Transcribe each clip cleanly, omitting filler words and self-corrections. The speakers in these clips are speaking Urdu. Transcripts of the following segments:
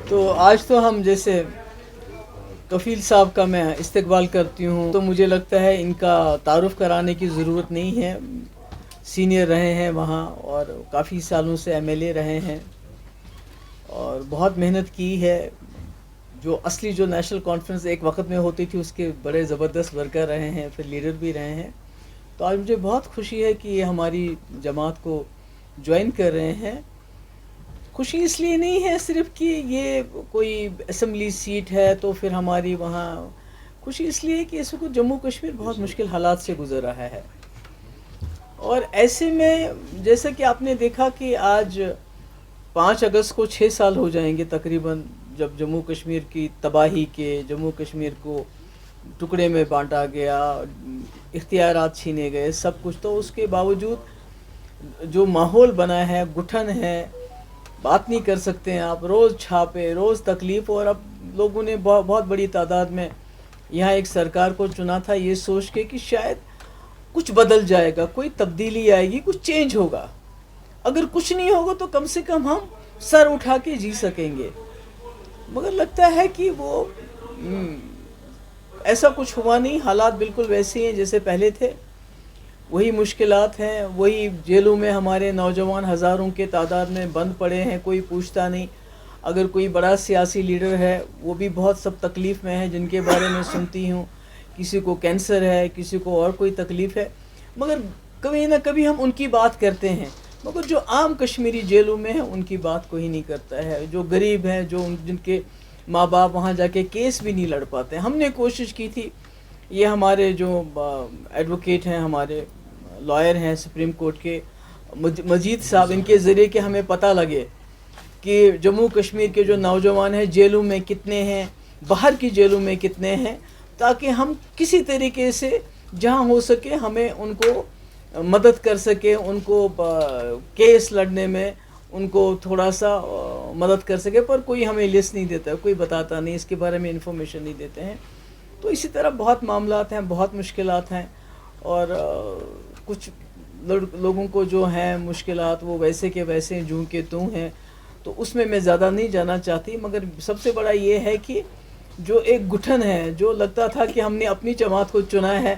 تو آج تو ہم جیسے کفیل صاحب کا میں استقبال کرتی ہوں تو مجھے لگتا ہے ان کا تعارف کرانے کی ضرورت نہیں ہے. سینئر رہے ہیں وہاں اور کافی سالوں سے ایم ایل اے رہے ہیں اور بہت محنت کی ہے. جو اصلی جو نیشنل کانفرنس ایک وقت میں ہوتی تھی اس کے بڑے زبردست ورکر رہے ہیں، پھر لیڈر بھی رہے ہیں. تو آج مجھے بہت خوشی ہے کہ یہ ہماری جماعت کو جوائن کر رہے ہیں. خوشی اس لیے نہیں ہے صرف کہ یہ کوئی اسمبلی سیٹ ہے تو پھر ہماری وہاں، خوشی اس لیے ہے کہ اس وقت جموں کشمیر بہت مشکل حالات سے گزر رہا ہے. اور ایسے میں جیسا کہ آپ نے دیکھا کہ آج 5 اگست کو 6 سال ہو جائیں گے تقریباً جب جموں کشمیر کی تباہی کے، جموں کشمیر کو ٹکڑے میں بانٹا گیا، اختیارات چھینے گئے، سب کچھ. تو اس کے باوجود جو ماحول بنا ہے، گٹھن ہے، بات نہیں کر سکتے ہیں آپ، روز چھاپے، روز تکلیف. اور اب لوگوں نے بہت بڑی تعداد میں یہاں ایک سرکار کو چنا تھا یہ سوچ کے کہ شاید کچھ بدل جائے گا، کوئی تبدیلی آئے گی، کچھ چینج ہوگا. اگر کچھ نہیں ہوگا تو کم سے کم ہم سر اٹھا کے جی سکیں گے. مگر لگتا ہے کہ وہ ایسا کچھ ہوا نہیں. حالات بالکل ویسے ہیں جیسے پہلے تھے، وہی مشکلات ہیں، وہی جیلوں میں ہمارے نوجوان ہزاروں کے تعداد میں بند پڑے ہیں، کوئی پوچھتا نہیں. اگر کوئی بڑا سیاسی لیڈر ہے وہ بھی بہت سب تکلیف میں ہے جن کے بارے میں سنتی ہوں. کسی کو کینسر ہے، کسی کو اور کوئی تکلیف ہے، مگر کبھی نہ کبھی ہم ان کی بات کرتے ہیں. مگر جو عام کشمیری جیلوں میں ہیں ان کی بات کوئی نہیں کرتا ہے. جو غریب ہیں، جو جن کے ماں باپ وہاں جا کے کیس بھی نہیں لڑ پاتے. ہم نے کوشش کی تھی، یہ ہمارے جو ایڈوکیٹ ہیں، ہمارے لائر ہیں سپریم کورٹ کے مجید صاحب، ان کے ذریعے کہ ہمیں پتہ لگے کہ جموں کشمیر کے جو نوجوان ہیں جیلوں میں کتنے ہیں، باہر کی جیلوں میں کتنے ہیں، تاکہ ہم کسی طریقے سے جہاں ہو سکے ہمیں ان کو مدد کر سکے، ان کو کیس لڑنے میں ان کو تھوڑا سا مدد کر سکے. پر کوئی ہمیں لسٹ نہیں دیتا، کوئی بتاتا نہیں، اس کے بارے میں انفارمیشن نہیں دیتے ہیں. تو اسی طرح بہت معاملات ہیں، بہت مشکلات ہیں. اور کچھ لوگوں کو جو ہیں مشکلات وہ ویسے کے ویسے جوں کے توں ہیں، تو اس میں زیادہ نہیں جانا چاہتی. مگر سب سے بڑا یہ ہے کہ جو ایک گٹھن ہے، جو لگتا تھا کہ ہم نے اپنی جماعت کو چنا ہے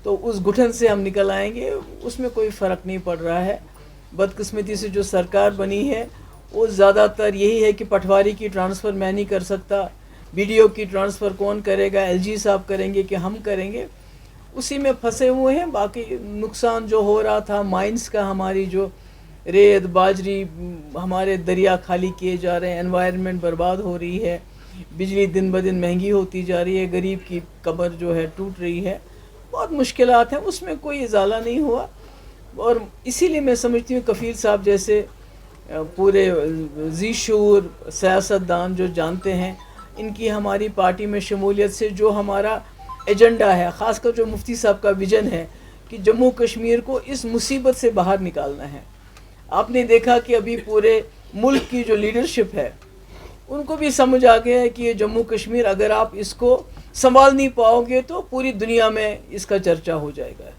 تو اس گٹھن سے ہم نکل آئیں گے، اس میں کوئی فرق نہیں پڑ رہا ہے. بدقسمتی سے جو سرکار بنی ہے وہ زیادہ تر یہی ہے کہ پٹواری کی ٹرانسفر میں نہیں کر سکتا، بی ڈی او کی ٹرانسفر کون کرے گا، ایل جی صاحب کریں گے کہ ہم کریں گے، اسی میں پھنسے ہوئے ہیں. باقی نقصان جو ہو رہا تھا مائنس کا، ہماری جو ریت باجری ہمارے دریا خالی کیے جا رہے ہیں، انوائرمنٹ برباد ہو رہی ہے، بجلی دن بدن مہنگی ہوتی جا رہی ہے، غریب کی کمر جو ہے ٹوٹ رہی ہے، بہت مشکلات ہیں. اس میں کوئی ازالہ نہیں ہوا. اور اسی لیے میں سمجھتی ہوں کفیل صاحب جیسے پورے ذی شعور سیاستدان جو جانتے ہیں، ان کی ہماری پارٹی میں شمولیت سے جو ہمارا ایجنڈا ہے، خاص کر جو مفتی صاحب کا ویژن ہے کہ جموں کشمیر کو اس مصیبت سے باہر نکالنا ہے. آپ نے دیکھا کہ ابھی پورے ملک کی جو لیڈرشپ ہے ان کو بھی سمجھ آ گیا ہے کہ یہ جموں کشمیر اگر آپ اس کو سنبھال نہیں پاؤ گے تو پوری دنیا میں اس کا چرچا ہو جائے گا.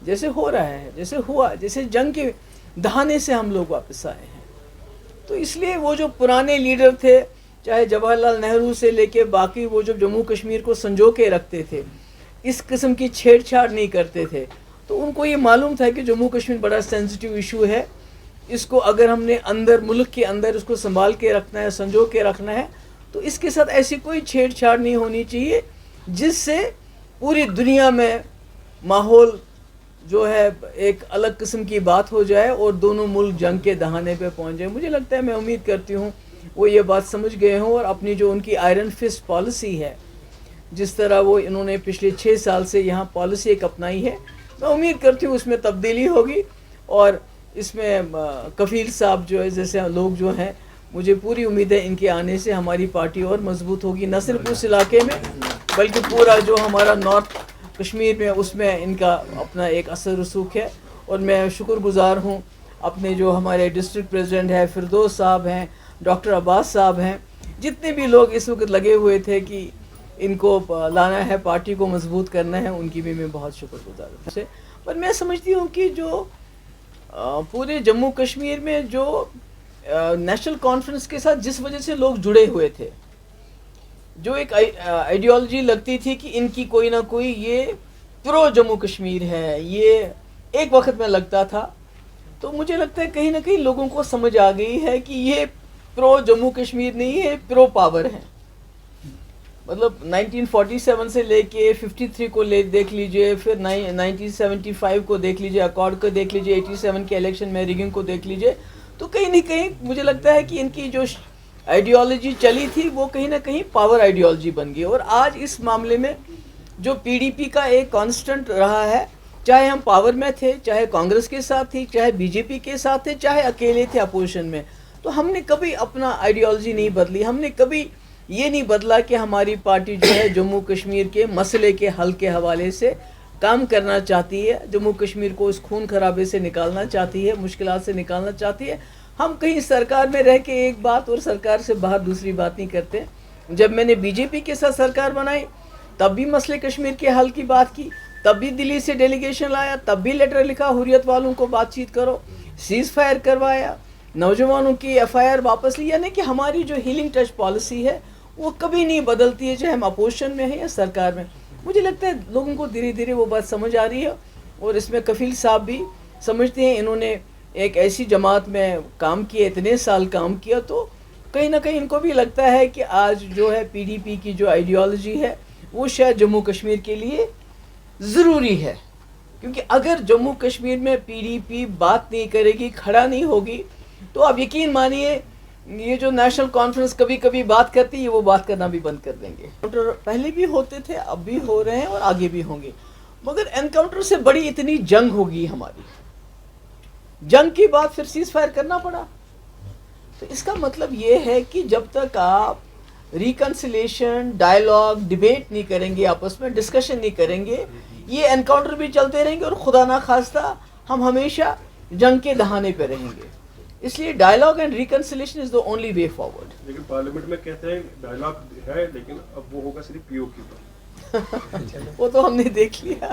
جیسے ہو رہا ہے، جیسے ہوا، جیسے جنگ کے دہانے سے ہم لوگ واپس آئے ہیں. تو اس لیے وہ جو پرانے لیڈر تھے، چاہے جواہر لال نہرو سے لے کے باقی، وہ جو جموں کشمیر کو سنجو کے رکھتے تھے، اس قسم کی چھیڑ چھاڑ نہیں کرتے تھے. تو ان کو یہ معلوم تھا کہ جموں کشمیر بڑا سینسٹیو ایشو ہے، اس کو اگر ہم نے اندر ملک کے اندر اس کو سنبھال کے رکھنا ہے، سنجو کے رکھنا ہے، تو اس کے ساتھ ایسی کوئی چھیڑ چھاڑ نہیں ہونی چاہیے جس سے پوری دنیا میں ماحول جو ہے ایک الگ قسم کی بات ہو جائے اور دونوں ملک جنگ کے دہانے پہ پہنچ جائے. مجھے لگتا ہے، میں امید کرتی ہوں وہ یہ بات سمجھ گئے ہوں، اور اپنی جو ان کی آئرن فسٹ پالیسی ہے، جس طرح وہ انہوں نے پچھلے 6 سال سے یہاں پالیسی ایک اپنائی ہے، میں امید کرتی ہوں اس میں تبدیلی ہوگی. اور اس میں کفیل صاحب جو ہے جیسے لوگ جو ہیں، مجھے پوری امید ہے ان کے آنے سے ہماری پارٹی اور مضبوط ہوگی، نہ صرف اس علاقے میں بلکہ پورا جو ہمارا نارتھ کشمیر میں، اس میں ان کا اپنا ایک اثر رسوخ ہے. اور میں شکر گزار ہوں اپنے جو ہمارے ڈسٹرکٹ پریزیڈنٹ ہیں فردوس صاحب ہیں، ڈاکٹر عباس صاحب ہیں، جتنے بھی لوگ اس وقت لگے ہوئے تھے کہ ان کو لانا ہے، پارٹی کو مضبوط کرنا ہے، ان کی بھی میں بہت شکر گزار ہوں. پر میں سمجھتی ہوں کہ جو پورے جموں کشمیر میں جو نیشنل کانفرنس کے ساتھ جس وجہ سے لوگ جڑے ہوئے تھے, جو ایک آئیڈیالوجی لگتی تھی کہ ان کی کوئی نہ کوئی یہ پرو جموں کشمیر ہے, یہ ایک وقت میں لگتا تھا. تو مجھے لگتا ہے کہیں نہ کہیں لوگوں کو سمجھ آ گئی ہے کہ یہ پرو جموں کشمیر نہیں ہے, پرو پاور ہے. مطلب 1947 سے لے کے 53 کو دیکھ لیجئے, پھر 1975 کو دیکھ لیجئے, اکارڈ کو دیکھ لیجئے, 87 کے الیکشن میں ریگنگ کو دیکھ لیجئے, تو کہیں نہ کہیں مجھے لگتا ہے کہ ان کی جو آئیڈیالوجی چلی تھی وہ کہیں نہ کہیں پاور آئیڈیالوجی بن گئی. اور آج اس معاملے میں جو پی ڈی پی کا ایک کانسٹنٹ رہا ہے, چاہے ہم پاور میں تھے, چاہے کانگریس کے ساتھ تھی, چاہے بی جے پی کے ساتھ تھے, چاہے اکیلے تھے اپوزیشن میں, تو ہم نے کبھی اپنا آئیڈیالوجی نہیں بدلی. ہم نے کبھی یہ نہیں بدلا کہ ہماری پارٹی جو ہے جموں کشمیر کے مسئلے کے حل کے حوالے سے کام کرنا چاہتی ہے, جموں کشمیر کو اس خون خرابے سے نکالنا چاہتی ہے, مشکلات سے نکالنا چاہتی ہے. ہم کہیں سرکار میں رہ کے ایک بات اور سرکار سے باہر دوسری بات نہیں کرتے. جب میں نے بی جے پی کے ساتھ سرکار بنائی تب بھی مسئلے کشمیر کے حل کی بات کی, تب بھی دلی سے ڈیلیگیشن لایا, تب بھی لیٹر لکھا حریت والوں کو بات چیت کرو, سیز فائر کروایا, نوجوانوں کی ایف آئی آر واپس لی. یعنی کہ ہماری جو ہیلنگ ٹچ پالیسی ہے وہ کبھی نہیں بدلتی ہے, چاہے ہم اپوزیشن میں ہیں یا سرکار میں. مجھے لگتا ہے لوگوں کو دھیرے دھیرے وہ بات سمجھ آ رہی ہے, اور اس میں کفیل صاحب بھی سمجھتے ہیں. انہوں نے ایک ایسی جماعت میں کام کیا, اتنے سال کام کیا, تو کہیں نہ کہیں ان کو بھی لگتا ہے کہ آج جو ہے پی ڈی پی کی جو آئیڈیالوجی ہے وہ شاید جموں کشمیر کے لیے ضروری ہے. کیونکہ اگر جموں کشمیر میں پی ڈی پی بات نہیں کرے گی, کھڑا نہیں ہوگی, تو آپ یقین مانیے یہ جو نیشنل کانفرنس کبھی کبھی بات کرتی ہے وہ بات کرنا بھی بند کر دیں گے. پہلے بھی ہوتے تھے, اب بھی ہو رہے ہیں اور آگے بھی ہوں گے, مگر انکاؤنٹر سے بڑی اتنی جنگ ہوگی ہماری, جنگ کی بات پھر سیز فائر کرنا پڑا. تو اس کا مطلب یہ ہے کہ جب تک آپ ریکنسلیشن, ڈائلاگ, ڈیبیٹ نہیں کریں گے, آپس میں ڈسکشن نہیں کریں گے, یہ انکاؤنٹر بھی چلتے رہیں گے اور خدا نخواستہ ہم ہمیشہ جنگ کے دہانے پہ رہیں گے. اس لیے dialogue and reconciliation is the only way forward. لیکن پارلیمنٹ میں کہتے ہیں ڈائلاگ ہے, لیکن اب وہ ہوگا صرف پی او کی پر. وہ تو ہم نے دیکھ لیا.